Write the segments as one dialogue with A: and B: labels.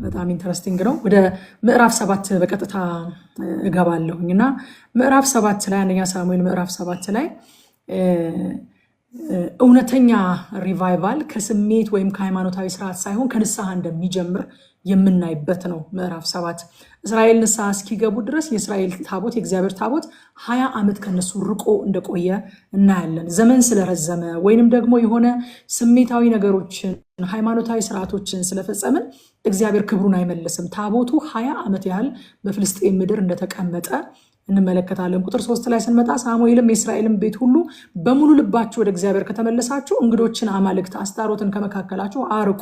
A: በጣም ኢንተረስቲንግ ነው። ወደ ምዕራፍ 7 በቀጥታ እገባለሁኝና ምዕራፍ 7 ላይ አንደኛ ሳሙኤል ምዕራፍ 7 ላይ እውነተኛ ሪቫይቫል ከስሜት ወይም ከሃይማኖታዊ ስርዓት ሳይሆን ከንስሐ እንደሚጀምር የምናይበት ነው። ምዕራፍ 7 እስራኤል ንስሐ እስኪገቡ ድረስ የእስራኤል ታቦት የእግዚአብሔር ታቦት 20 ዓመት ከነሱ ርቆ እንደቆየ እናያለን። ዘመን ስለረዘመ ወይንም ደግሞ የሆነ ስሜታዊ ነገሮችን ሃይማኖታዊ ስርዓቶችን ስለፈጸምን እግዚአብሔር ክብሩን አይመልስም። ታቦቱ 20 ዓመት ያህል በፍልስጤም ምድር እንደተቀመጠ እንመለከታለን። ቁጥር 3 ላይ ስንመጣ ሳሙኤልም የእስራኤልን ቤት ሁሉ በሙሉ ልባችሁ ወደ እግዚአብሔር ከተመለሳችሁ እንግዶችን፣ አማልክት፣ አስታሮትን ከመካከላችሁ አርቁ፣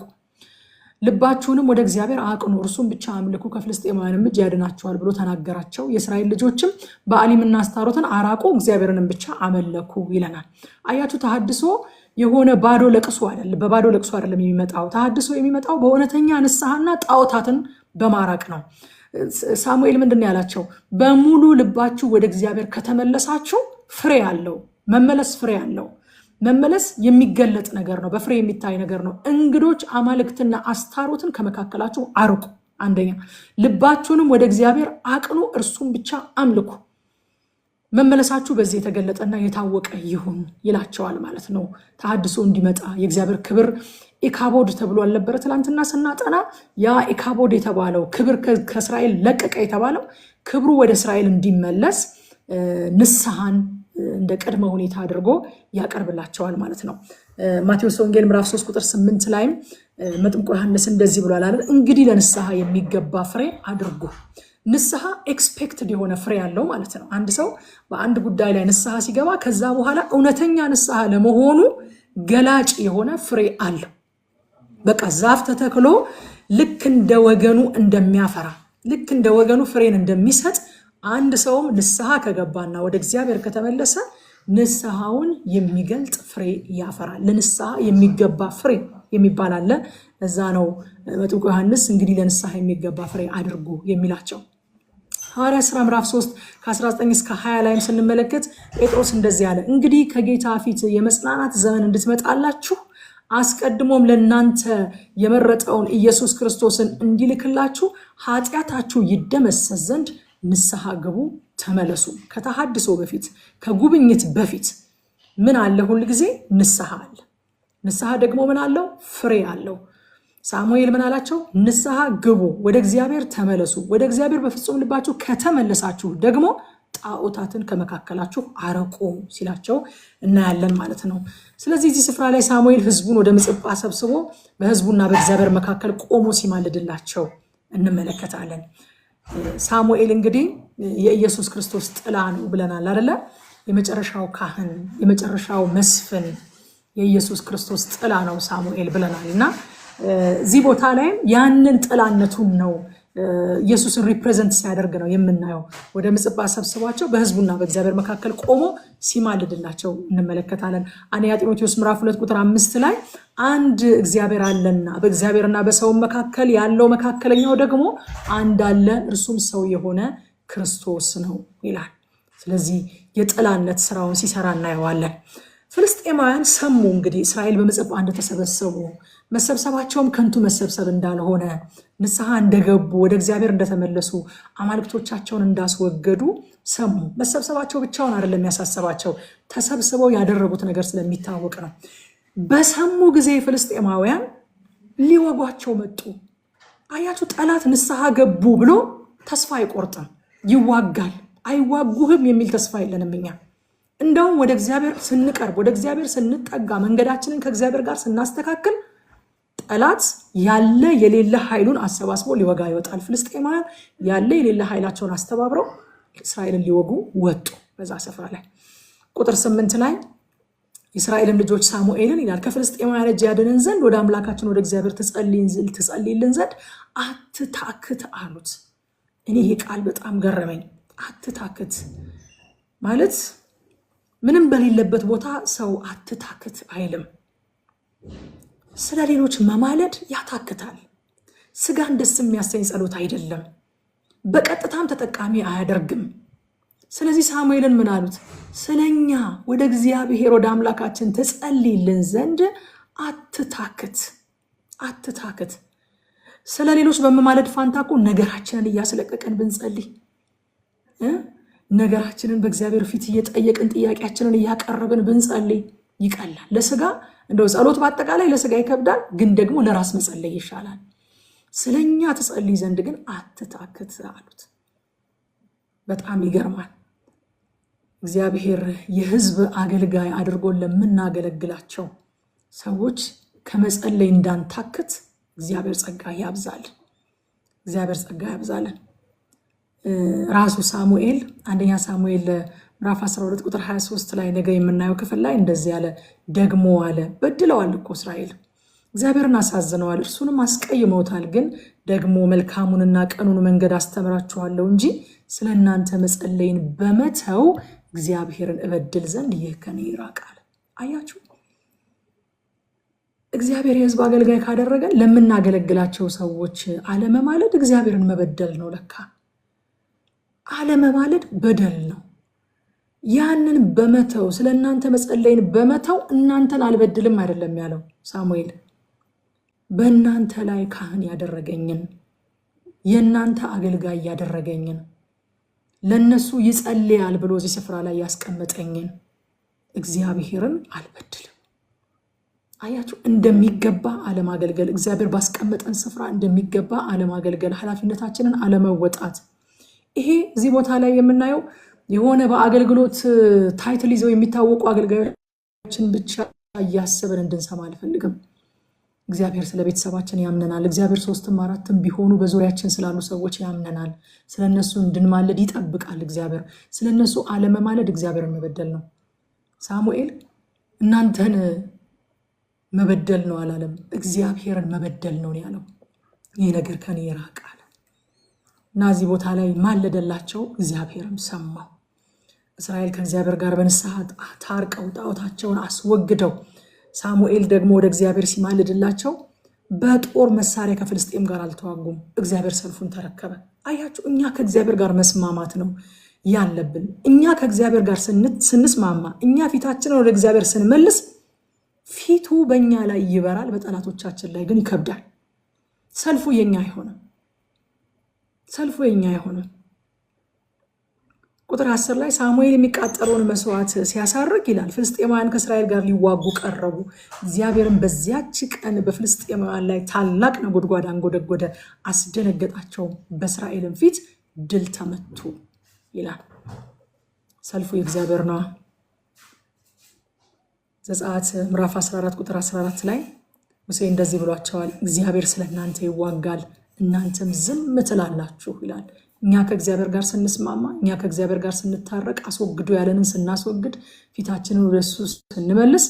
A: ልባችሁንም ወደ እግዚአብሔር አቅኑ፣ እርሱም ብቻ አምልኩ፣ ከፍልስጤማውያንም እጅ ያድናቸዋል ብሎ ተናገራቸው። የእስራኤል ልጆችም በአሊምና አስታሮትን አራቁ፣ እግዚአብሔርንም ብቻ አመለኩ ይለናል። አያችሁ፣ ተሐድሶ የሆነ ባዶ ለቅሶ አይደለም። በባዶ ለቅሶ አይደለም የሚመጣው። ተሐድሶ የሚመጣው በእውነተኛ ንስሐና ጣዖታትን በማራቅ ነው። ሳሙኤል ምንድን ነው ያላቸው? በሙሉ ልባችሁ ወደ እግዚአብሔር ከተመለሳችሁ ፍሬ አለው። መመለስ ፍሬ አለው። መመለስ የሚገለጥ ነገር ነው፣ በፍሬ የሚታይ ነገር ነው። እንግዶች፣ አማልክትና አስታሮትን ከመካከላችሁ አርቁ። አንደኛ ልባችሁንም ወደ እግዚአብሔር አቅኑ፣ እርሱም ብቻ አምልኩ። መመለሳችሁ በዚህ የተገለጠና የታወቀ ይሁን ይላቸዋል ማለት ነው። ተሐድሶ እንዲመጣ የእግዚአብሔር ክብር ኢካቦድ ተብሎ አልነበረ? ትላንትና ስናጠና ያ ኢካቦድ የተባለው ክብር ከእስራኤል ለቀቀ የተባለው ክብሩ ወደ እስራኤል እንዲመለስ ንስሐን እንደ ቅድመ ሁኔታ አድርጎ ያቀርብላቸዋል ማለት ነው። ማቴዎስ ወንጌል ምዕራፍ 3 ቁጥር 8 ላይም መጥምቁ ዮሐንስ እንደዚህ ብሏል አይደል? እንግዲህ ለንስሐ የሚገባ ፍሬ አድርጉ። ንስሐ ኤክስፔክትድ የሆነ ፍሬ ያለው ማለት ነው። አንድ ሰው በአንድ ጉዳይ ላይ ንስሐ ሲገባ ከዛ በኋላ እውነተኛ ንስሐ ለመሆኑ ገላጭ የሆነ ፍሬ አለው። በቃ ዛፍ ተተክሎ ልክ እንደ ወገኑ እንደሚያፈራ፣ ልክ እንደ ወገኑ ፍሬን እንደሚሰጥ አንድ ሰውም ንስሐ ከገባና ወደ እግዚአብሔር ከተመለሰ ንስሐውን የሚገልጥ ፍሬ ያፈራል። ለንስሐ የሚገባ ፍሬ የሚባል አለ። እዛ ነው መጥምቁ ዮሐንስ እንግዲህ ለንስሐ የሚገባ ፍሬ አድርጉ የሚላቸው። ሐዋርያት ሥራ ምዕራፍ 3 ከ19 እስከ 20 ላይም ስንመለከት ጴጥሮስ እንደዚህ አለ፣ እንግዲህ ከጌታ ፊት የመጽናናት ዘመን እንድትመጣላችሁ አስቀድሞም ለእናንተ የመረጠውን ኢየሱስ ክርስቶስን እንዲልክላችሁ ኃጢአታችሁ ይደመሰስ ዘንድ ንስሐ ግቡ፣ ተመለሱ። ከተሐድሶ በፊት ከጉብኝት በፊት ምን አለ? ሁል ጊዜ ንስሐ አለ። ንስሐ ደግሞ ምን አለው? ፍሬ አለው። ሳሙኤል ምን አላቸው? ንስሐ ግቡ፣ ወደ እግዚአብሔር ተመለሱ። ወደ እግዚአብሔር በፍጹም ልባችሁ ከተመለሳችሁ ደግሞ ጣዖታትን ከመካከላችሁ አርቁ ሲላቸው እናያለን ማለት ነው። ስለዚህ እዚህ ስፍራ ላይ ሳሙኤል ህዝቡን ወደ ምጽጳ ሰብስቦ በህዝቡና በእግዚአብሔር መካከል ቆሞ ሲማልድላቸው እንመለከታለን። ሳሙኤል እንግዲህ የኢየሱስ ክርስቶስ ጥላ ነው ብለናል አይደለ? የመጨረሻው ካህን፣ የመጨረሻው መስፍን የኢየሱስ ክርስቶስ ጥላ ነው ሳሙኤል ብለናል። እና እዚህ ቦታ ላይም ያንን ጥላነቱን ነው ኢየሱስን ሪፕሬዘንት ሲያደርግ ነው የምናየው። ወደ ምጽጳ ሰብስቧቸው በህዝቡና በእግዚአብሔር መካከል ቆሞ ሲማልድላቸው እንመለከታለን። አንደኛ ጢሞቴዎስ ምዕራፍ 2 ቁጥር 5 ላይ አንድ እግዚአብሔር አለና በእግዚአብሔርና በሰው መካከል ያለው መካከለኛው ደግሞ አንድ አለ፣ እርሱም ሰው የሆነ ክርስቶስ ነው ይላል። ስለዚህ የጥላነት ስራውን ሲሰራ እናየዋለን። ፍልስጤማውያን ሰሙ እንግዲህ እስራኤል በምጽጳ እንደተሰበሰቡ፣ መሰብሰባቸውም ከንቱ መሰብሰብ እንዳልሆነ፣ ንስሐ እንደገቡ፣ ወደ እግዚአብሔር እንደተመለሱ፣ አማልክቶቻቸውን እንዳስወገዱ ሰሙ። መሰብሰባቸው ብቻውን አይደለም የሚያሳሰባቸው፣ ተሰብስበው ያደረጉት ነገር ስለሚታወቅ ነው። በሰሙ ጊዜ ፍልስጤማውያን ሊወጓቸው መጡ። አያችሁ፣ ጠላት ንስሐ ገቡ ብሎ ተስፋ አይቆርጥም፣ ይዋጋል። አይዋጉህም የሚል ተስፋ የለንም እኛ። እንደውም ወደ እግዚአብሔር ስንቀርብ፣ ወደ እግዚአብሔር ስንጠጋ፣ መንገዳችንን ከእግዚአብሔር ጋር ስናስተካክል ጠላት ያለ የሌለ ኃይሉን አሰባስቦ ሊወጋ ይወጣል። ፍልስጤማውያን ያለ የሌለ ኃይላቸውን አስተባብረው እስራኤልን ሊወጉ ወጡ። በዛ ስፍራ ላይ ቁጥር 8 ላይ የእስራኤልን ልጆች ሳሙኤልን ይላል ከፍልስጤማውያን እጅ ያድነን ዘንድ ወደ አምላካችን ወደ እግዚአብሔር ትጸልይልን ዘንድ አትታክት አሉት። እኔ ይህ ቃል በጣም ገረመኝ። አትታክት ማለት ምንም በሌለበት ቦታ ሰው አትታክት አይልም። ስለ ሌሎች መማለድ ያታክታል። ስጋን ደስ የሚያሰኝ ጸሎት አይደለም፣ በቀጥታም ተጠቃሚ አያደርግም። ስለዚህ ሳሙኤልን ምን አሉት? ስለኛ ወደ እግዚአብሔር ወደ አምላካችን ትጸልይልን ዘንድ አትታክት። ስለ ሌሎች በመማለድ ፋንታ እኮ ነገራችንን እያስለቀቀን ብንጸልይ፣ ነገራችንን በእግዚአብሔር ፊት እየጠየቅን ጥያቄያችንን እያቀረብን ብንጸልይ ይቀላል። ለስጋ እንደው ጸሎት በአጠቃላይ ለስጋ ይከብዳል፣ ግን ደግሞ ለራስ መጸለይ ይሻላል። ስለኛ ትጸልይ ዘንድ ግን አትታክት አሉት። በጣም ይገርማል። እግዚአብሔር የሕዝብ አገልጋይ አድርጎን ለምናገለግላቸው ሰዎች ከመጸለይ እንዳንታክት እግዚአብሔር ጸጋ ያብዛል። እግዚአብሔር ጸጋ ያብዛልን። ራሱ ሳሙኤል አንደኛ ሳሙኤል ምዕራፍ 12 ቁጥር 23 ላይ ነገ የምናየው ክፍል ላይ እንደዚህ ያለ ደግሞ አለ። በድለዋል እኮ እስራኤል፣ እግዚአብሔርን አሳዝነዋል፣ እርሱንም አስቀይመውታል። ግን ደግሞ መልካሙንና ቀኑን መንገድ አስተምራችኋለሁ እንጂ ስለ እናንተ መጸለይን በመተው እግዚአብሔርን እበድል ዘንድ ይህ ከኔ ይራቃል። አያችሁ፣ እግዚአብሔር የሕዝብ አገልጋይ ካደረገ ለምናገለግላቸው ሰዎች አለመማለድ እግዚአብሔርን መበደል ነው። ለካ አለመማለድ በደል ነው። ያንን በመተው ስለ እናንተ መጸለይን በመተው እናንተን አልበድልም አይደለም ያለው ሳሙኤል፣ በእናንተ ላይ ካህን ያደረገኝን የእናንተ አገልጋይ ያደረገኝን ለነሱ ይጸልያል ብሎ እዚህ ስፍራ ላይ ያስቀመጠኝን እግዚአብሔርን አልበድልም። አያችሁ፣ እንደሚገባ አለማገልገል፣ እግዚአብሔር ባስቀመጠን ስፍራ እንደሚገባ አለማገልገል፣ ኃላፊነታችንን አለመወጣት። ይሄ እዚህ ቦታ ላይ የምናየው የሆነ በአገልግሎት ታይትል ይዘው የሚታወቁ አገልጋዮችን ብቻ እያሰብን እንድንሰማ አልፈልግም። እግዚአብሔር ስለ ቤተሰባችን ያምነናል። እግዚአብሔር 3ም 4ም ቢሆኑ በዙሪያችን ስላሉ ሰዎች ያምነናል። ስለነሱ እንድንማለድ ይጠብቃል። እግዚአብሔር ስለነሱ አለመማለድ እግዚአብሔርን መበደል ነው። ሳሙኤል እናንተን መበደል ነው አላለም፣ እግዚአብሔርን መበደል ነው ያለው። ይህ ነገር ከኔ ይራቃል እና እዚህ ቦታ ላይ ማለደላቸው፣ እግዚአብሔርም ሰማው። እስራኤል ከእግዚአብሔር ጋር በንስሐ ታርቀው ጣዖታቸውን አስወግደው ሳሙኤል ደግሞ ወደ እግዚአብሔር ሲማልድላቸው በጦር መሳሪያ ከፍልስጤም ጋር አልተዋጉም። እግዚአብሔር ሰልፉን ተረከበ። አያችሁ፣ እኛ ከእግዚአብሔር ጋር መስማማት ነው ያለብን። እኛ ከእግዚአብሔር ጋር ስንስማማ፣ እኛ ፊታችንን ወደ እግዚአብሔር ስንመልስ ፊቱ በእኛ ላይ ይበራል፣ በጠላቶቻችን ላይ ግን ይከብዳል። ሰልፉ የኛ አይሆንም። ሰልፉ የኛ አይሆንም። ቁጥር 10 ላይ ሳሙኤል የሚቃጠለውን መስዋዕት ሲያሳርግ ይላል፣ ፍልስጤማውያን ከእስራኤል ጋር ሊዋጉ ቀረቡ። እግዚአብሔርን በዚያች ቀን በፍልስጤማውያን ላይ ታላቅ ነጎድጓድ አንጎደጎደ፣ አስደነገጣቸው፣ በእስራኤልም ፊት ድል ተመቱ ይላል። ሰልፉ የእግዚአብሔር ነው። ዘጸአት ምዕራፍ 14 ቁጥር 14 ላይ ሙሴ እንደዚህ ብሏቸዋል፣ እግዚአብሔር ስለ እናንተ ይዋጋል፣ እናንተም ዝም ትላላችሁ ይላል። እኛ ከእግዚአብሔር ጋር ስንስማማ፣ እኛ ከእግዚአብሔር ጋር ስንታረቅ፣ አስወግዶ ያለንን ስናስወግድ፣ ፊታችንን ወደ እሱ ስንመልስ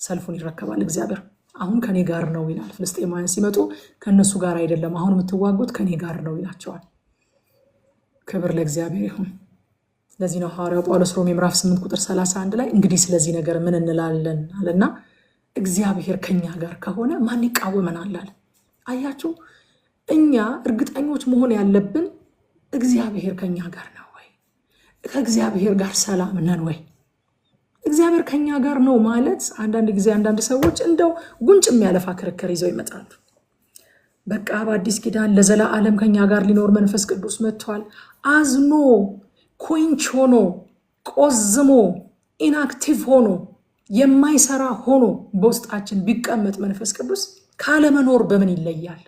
A: ሰልፉን ይረከባል እግዚአብሔር። አሁን ከኔ ጋር ነው ይላል። ፍልስጤማውያን ሲመጡ ከእነሱ ጋር አይደለም፣ አሁን የምትዋጉት ከኔ ጋር ነው ይላቸዋል። ክብር ለእግዚአብሔር ይሁን። ለዚህ ነው ሐዋርያው ጳውሎስ ሮሜ ምዕራፍ 8 ቁጥር 31 ላይ እንግዲህ ስለዚህ ነገር ምን እንላለን አለና፣ እግዚአብሔር ከኛ ጋር ከሆነ ማን ይቃወመናል አለ። አያችሁ፣ እኛ እርግጠኞች መሆን ያለብን እግዚአብሔር ከኛ ጋር ነው ወይ? ከእግዚአብሔር ጋር ሰላም ነን ወይ? እግዚአብሔር ከኛ ጋር ነው ማለት አንዳንድ ጊዜ አንዳንድ ሰዎች እንደው ጉንጭ የሚያለፋ ክርክር ይዘው ይመጣሉ። በቃ በአዲስ ኪዳን ለዘላለም ከኛ ጋር ሊኖር መንፈስ ቅዱስ መጥቷል። አዝኖ ኮንች ሆኖ ቆዝሞ ኢንአክቲቭ ሆኖ የማይሰራ ሆኖ በውስጣችን ቢቀመጥ መንፈስ ቅዱስ ካለመኖር በምን ይለያል?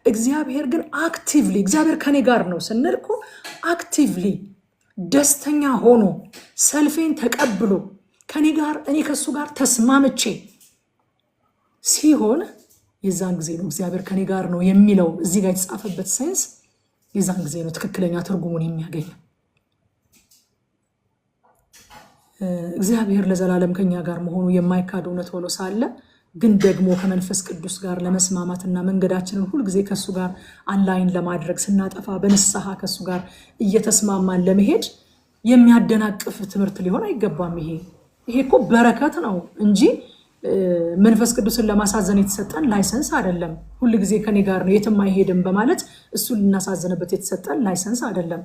A: እግዚአብሔር ግን አክቲቭሊ እግዚአብሔር ከኔ ጋር ነው ስንል እኮ አክቲቭሊ ደስተኛ ሆኖ ሰልፌን ተቀብሎ ከኔ ጋር እኔ ከሱ ጋር ተስማምቼ ሲሆን የዛን ጊዜ ነው እግዚአብሔር ከኔ ጋር ነው የሚለው እዚህ ጋር የተጻፈበት ሴንስ የዛን ጊዜ ነው ትክክለኛ ትርጉሙን የሚያገኘው። እግዚአብሔር ለዘላለም ከኛ ጋር መሆኑ የማይካድ እውነት ሆኖ ሳለ ግን ደግሞ ከመንፈስ ቅዱስ ጋር ለመስማማትና መንገዳችንን ሁልጊዜ ከሱ ጋር አንላይን ለማድረግ ስናጠፋ በንስሐ ከሱ ጋር እየተስማማን ለመሄድ የሚያደናቅፍ ትምህርት ሊሆን አይገባም። ይሄ እኮ በረከት ነው እንጂ መንፈስ ቅዱስን ለማሳዘን የተሰጠን ላይሰንስ አይደለም። ሁልጊዜ ከኔ ጋር ነው የትም አይሄድም በማለት እሱን ልናሳዘንበት የተሰጠን ላይሰንስ አይደለም።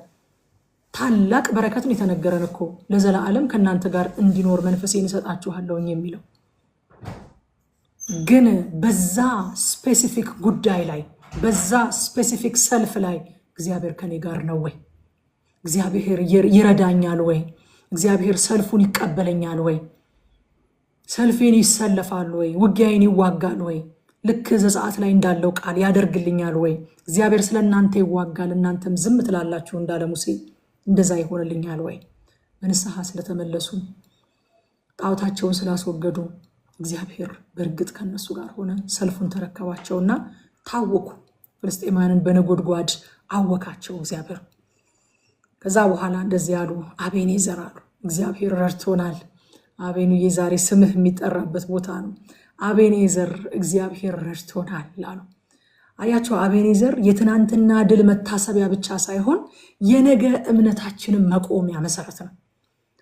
A: ታላቅ በረከትን የተነገረን እኮ ለዘላለም ከእናንተ ጋር እንዲኖር መንፈሴን እሰጣችኋለሁኝ የሚለው ግን በዛ ስፔሲፊክ ጉዳይ ላይ በዛ ስፔሲፊክ ሰልፍ ላይ እግዚአብሔር ከኔ ጋር ነው ወይ? እግዚአብሔር ይረዳኛል ወይ? እግዚአብሔር ሰልፉን ይቀበለኛል ወይ? ሰልፌን ይሰለፋል ወይ? ውጊያዬን ይዋጋል ወይ? ልክ ዘጸአት ላይ እንዳለው ቃል ያደርግልኛል ወይ? እግዚአብሔር ስለ እናንተ ይዋጋል እናንተም ዝም ትላላችሁ እንዳለ ሙሴ እንደዛ ይሆንልኛል ወይ? በንስሐ ስለተመለሱ ጣዖታቸውን ስላስወገዱ እግዚአብሔር በእርግጥ ከነሱ ጋር ሆነ። ሰልፉን ተረከባቸውና ታወኩ። ፍልስጤማውያንን በነጎድጓድ አወካቸው እግዚአብሔር። ከዛ በኋላ እንደዚህ ያሉ አቤኔዘር አሉ። እግዚአብሔር ረድቶናል። አቤኑዬ ዛሬ ስምህ የሚጠራበት ቦታ ነው። አቤኔዘር እግዚአብሔር ረድቶናል አሉ። አያቸው፣ አቤኔዘር የትናንትና ድል መታሰቢያ ብቻ ሳይሆን የነገ እምነታችንን መቆሚያ መሰረት ነው።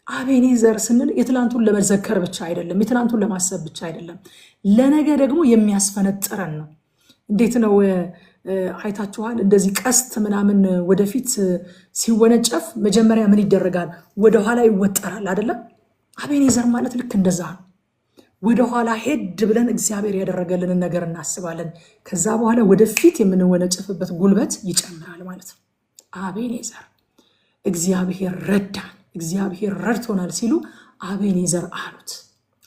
A: አቤኔዘር ስንል የትናንቱን ለመዘከር ብቻ አይደለም፣ የትናንቱን ለማሰብ ብቻ አይደለም፣ ለነገ ደግሞ የሚያስፈነጥረን ነው። እንዴት ነው? አይታችኋል? እንደዚህ ቀስት ምናምን ወደፊት ሲወነጨፍ መጀመሪያ ምን ይደረጋል? ወደኋላ ይወጠራል አይደለም? አቤኔዘር ማለት ልክ እንደዛ ነው። ወደኋላ ሄድ ብለን እግዚአብሔር ያደረገልንን ነገር እናስባለን። ከዛ በኋላ ወደፊት የምንወነጨፍበት ጉልበት ይጨምራል ማለት ነው። አቤኔዘር እግዚአብሔር ረዳን፣ እግዚአብሔር ረድቶናል ሲሉ አቤኔዘር አሉት።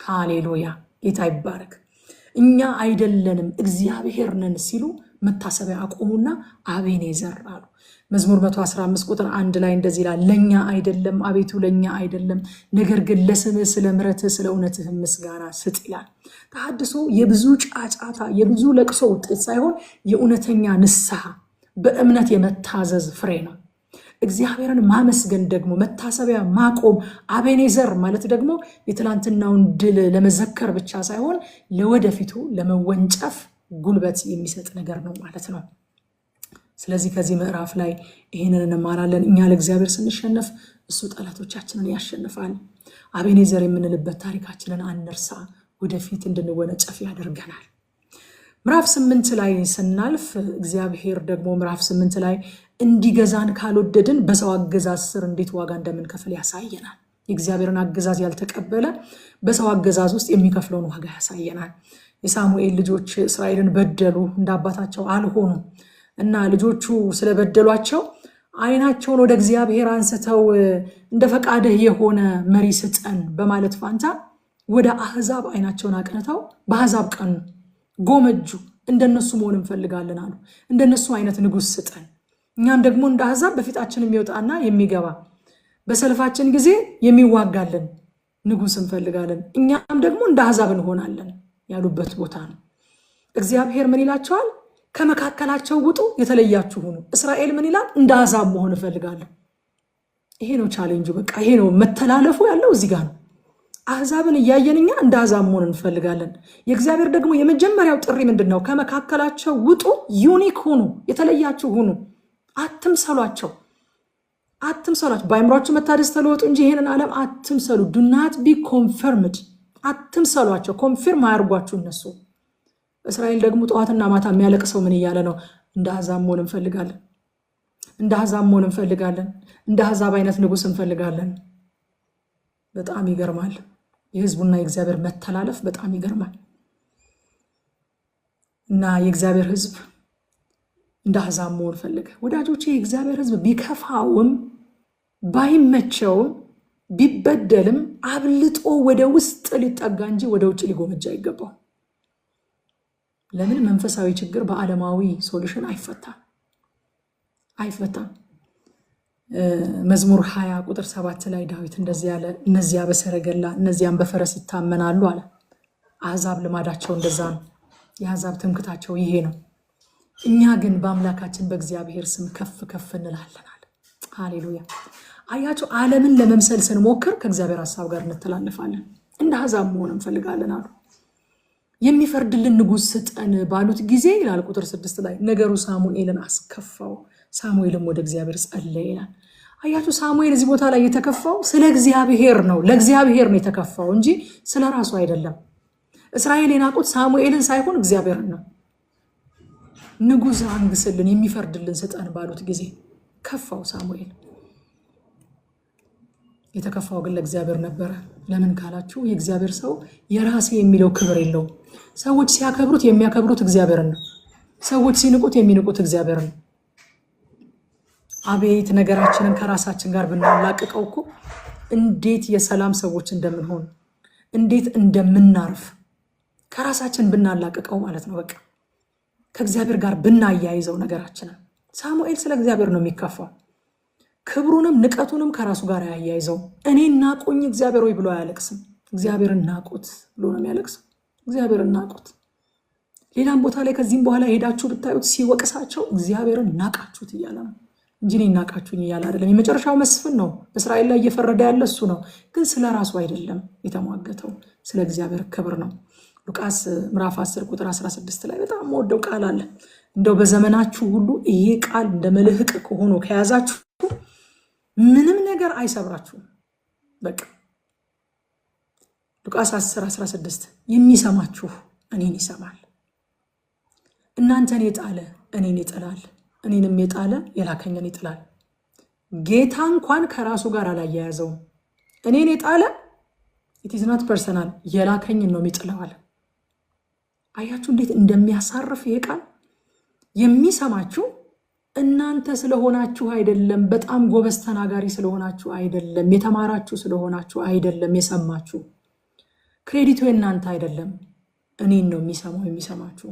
A: ሃሌሉያ! ጌታ ይባረክ። እኛ አይደለንም እግዚአብሔር ነን ሲሉ መታሰቢያ አቆሙና አቤኔዘር አሉ። መዝሙር 115 ቁጥር 1 ላይ እንደዚህ ይላል፣ ለኛ አይደለም አቤቱ ለኛ አይደለም፣ ነገር ግን ለስምህ ስለ ምሕረትህ ስለ እውነትህ ምስጋና ስጥ ይላል። ተሐድሶ የብዙ ጫጫታ የብዙ ለቅሶ ውጤት ሳይሆን የእውነተኛ ንስሐ በእምነት የመታዘዝ ፍሬ ነው። እግዚአብሔርን ማመስገን ደግሞ መታሰቢያ ማቆም፣ አቤኔዘር ማለት ደግሞ የትላንትናውን ድል ለመዘከር ብቻ ሳይሆን ለወደፊቱ ለመወንጨፍ ጉልበት የሚሰጥ ነገር ነው ማለት ነው። ስለዚህ ከዚህ ምዕራፍ ላይ ይህንን እንማራለን። እኛ ለእግዚአብሔር ስንሸነፍ እሱ ጠላቶቻችንን ያሸንፋል። አቤኔዘር የምንልበት ታሪካችንን አንርሳ፣ ወደፊት እንድንወነጨፍ ያደርገናል። ምዕራፍ 8 ላይ ስናልፍ እግዚአብሔር ደግሞ ምዕራፍ 8 ላይ እንዲገዛን ካልወደድን በሰው አገዛዝ ስር እንዴት ዋጋ እንደምንከፍል ያሳየናል። የእግዚአብሔርን አገዛዝ ያልተቀበለ በሰው አገዛዝ ውስጥ የሚከፍለውን ዋጋ ያሳየናል። የሳሙኤል ልጆች እስራኤልን በደሉ፣ እንደ አባታቸው አልሆኑ እና ልጆቹ ስለበደሏቸው ዓይናቸውን ወደ እግዚአብሔር አንስተው እንደ ፈቃድህ የሆነ መሪ ስጠን በማለት ፋንታ ወደ አሕዛብ ዓይናቸውን አቅንተው በአሕዛብ ቀኑ፣ ጎመጁ። እንደነሱ መሆን እንፈልጋለን አሉ። እንደነሱ አይነት ንጉሥ ስጠን፣ እኛም ደግሞ እንደ አሕዛብ በፊታችን የሚወጣና የሚገባ በሰልፋችን ጊዜ የሚዋጋልን ንጉሥ እንፈልጋለን፣ እኛም ደግሞ እንደ አሕዛብ እንሆናለን ያሉበት ቦታ ነው። እግዚአብሔር ምን ይላቸዋል? ከመካከላቸው ውጡ፣ የተለያችሁ ሁኑ። እስራኤል ምን ይላል? እንደ አሕዛብ መሆን እፈልጋለሁ። ይሄ ነው ቻሌንጁ። በቃ ይሄ ነው መተላለፉ ያለው እዚህ ጋር ነው። አሕዛብን እያየን እኛ እንደ አሕዛብ መሆን እንፈልጋለን። የእግዚአብሔር ደግሞ የመጀመሪያው ጥሪ ምንድን ነው? ከመካከላቸው ውጡ፣ ዩኒክ ሁኑ፣ የተለያችሁ ሁኑ። አትምሰሏቸው፣ አትምሰሏቸው። በአእምሯችሁ መታደስ ተለወጡ እንጂ ይሄንን ዓለም አትምሰሉ። ዱ ናት ቢ ኮንፈርምድ። አትምሰሏቸው፣ ኮንፊርም አያርጓችሁ እነሱ። እስራኤል ደግሞ ጠዋትና ማታ የሚያለቅሰው ምን እያለ ነው? እንደ አሕዛብ መሆን እንፈልጋለን፣ እንደ አሕዛብ መሆን እንፈልጋለን፣ እንደ አሕዛብ አይነት ንጉሥ እንፈልጋለን። በጣም ይገርማል። የሕዝቡና የእግዚአብሔር መተላለፍ በጣም ይገርማል። እና የእግዚአብሔር ሕዝብ እንደ አሕዛብ መሆን ፈልገ። ወዳጆቼ፣ የእግዚአብሔር ሕዝብ ቢከፋውም ባይመቸውም ቢበደልም አብልጦ ወደ ውስጥ ሊጠጋ እንጂ ወደ ውጭ ሊጎመጃ አይገባው። ለምን? መንፈሳዊ ችግር በዓለማዊ ሶሉሽን አይፈታም። መዝሙር 20 ቁጥር 7 ላይ ዳዊት እንደዚህ ያለ፣ እነዚያ በሰረገላ እነዚያም በፈረስ ይታመናሉ አለ። አሕዛብ ልማዳቸው እንደዛ ነው። የአሕዛብ ትምክታቸው ይሄ ነው። እኛ ግን በአምላካችን በእግዚአብሔር ስም ከፍ ከፍ እንላለን አለ። ሃሌሉያ! አያቸው፣ ዓለምን ለመምሰል ስንሞክር ከእግዚአብሔር ሐሳብ ጋር እንተላለፋለን። እንደ አሕዛብ መሆን እንፈልጋለን አሉ። የሚፈርድልን ንጉሥ ስጠን ባሉት ጊዜ ይላል ቁጥር 6 ላይ ነገሩ ሳሙኤልን አስከፋው፣ ሳሙኤልም ወደ እግዚአብሔር ጸለየ ይላል። አያችሁ፣ ሳሙኤል እዚህ ቦታ ላይ የተከፋው ስለ እግዚአብሔር ነው። ለእግዚአብሔር ነው የተከፋው እንጂ ስለ ራሱ አይደለም። እስራኤል የናቁት ሳሙኤልን ሳይሆን እግዚአብሔርን ነው። ንጉሥ አንግስልን፣ የሚፈርድልን ስጠን ባሉት ጊዜ ከፋው ሳሙኤል። የተከፋው ግን ለእግዚአብሔር ነበረ። ለምን ካላችሁ የእግዚአብሔር ሰው የራሴ የሚለው ክብር የለውም። ሰዎች ሲያከብሩት የሚያከብሩት እግዚአብሔርን ነው። ሰዎች ሲንቁት የሚንቁት እግዚአብሔር ነው። አቤት ነገራችንን ከራሳችን ጋር ብናላቅቀው እኮ እንዴት የሰላም ሰዎች እንደምንሆን እንዴት እንደምናርፍ ከራሳችን ብናላቅቀው ማለት ነው። በቃ ከእግዚአብሔር ጋር ብናያይዘው ነገራችንን። ሳሙኤል ስለ እግዚአብሔር ነው የሚከፋው። ክብሩንም ንቀቱንም ከራሱ ጋር ያያይዘው። እኔ ናቁኝ እግዚአብሔር ወይ ብሎ አያለቅስም። እግዚአብሔርን ናቁት ብሎ ነው የሚያለቅሰው። እግዚአብሔርን ናቁት። ሌላም ቦታ ላይ ከዚህም በኋላ ሄዳችሁ ብታዩት ሲወቅሳቸው እግዚአብሔርን ናቃችሁት እያለ ነው እንጂ እኔን ናቃችሁኝ እያለ አይደለም። የመጨረሻው መስፍን ነው፣ በእስራኤል ላይ እየፈረደ ያለ እሱ ነው። ግን ስለ ራሱ አይደለም የተሟገተው፣ ስለ እግዚአብሔር ክብር ነው። ሉቃስ ምዕራፍ 10 ቁጥር 16 ላይ በጣም ወደው ቃል አለ። እንደው በዘመናችሁ ሁሉ ይሄ ቃል እንደ መልህቅ ሆኖ ከያዛችሁ ምንም ነገር አይሰብራችሁም። በቃ ሉቃስ 10:16 የሚሰማችሁ እኔን ይሰማል፣ እናንተን የጣለ እኔን ይጥላል፣ እኔንም የጣለ የላከኝን ይጥላል። ጌታ እንኳን ከራሱ ጋር አላያያዘውም። እኔን የጣለ it is not personal የላከኝን ነው የሚጥለዋል። አያችሁ እንዴት እንደሚያሳርፍ ይሄ ቃል። የሚሰማችሁ እናንተ ስለሆናችሁ አይደለም፣ በጣም ጎበዝ ተናጋሪ ስለሆናችሁ አይደለም፣ የተማራችሁ ስለሆናችሁ አይደለም። የሰማችሁ ክሬዲቱ የእናንተ አይደለም፣ እኔን ነው የሚሰማችሁ።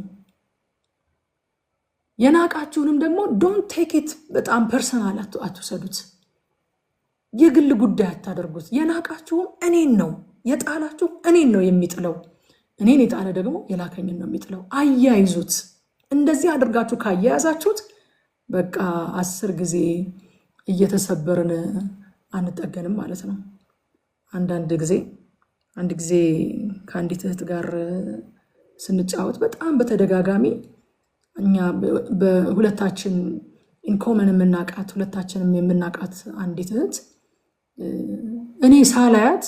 A: የናቃችሁንም ደግሞ ዶንት ቴክ ኢት በጣም ፐርሰናል አትውሰዱት፣ የግል ጉዳይ አታደርጉት። የናቃችሁም እኔን ነው፣ የጣላችሁ እኔን ነው የሚጥለው። እኔን የጣለ ደግሞ የላከኝን ነው የሚጥለው። አያይዙት። እንደዚህ አድርጋችሁ ካያያዛችሁት በቃ 10 ጊዜ እየተሰበርን አንጠገንም ማለት ነው። አንድ ጊዜ ከአንዲት እህት ጋር ስንጫወት በጣም በተደጋጋሚ እኛ በሁለታችን ኢንኮመን የምናቃት ሁለታችንም የምናቃት አንዲት እህት እኔ ሳላያት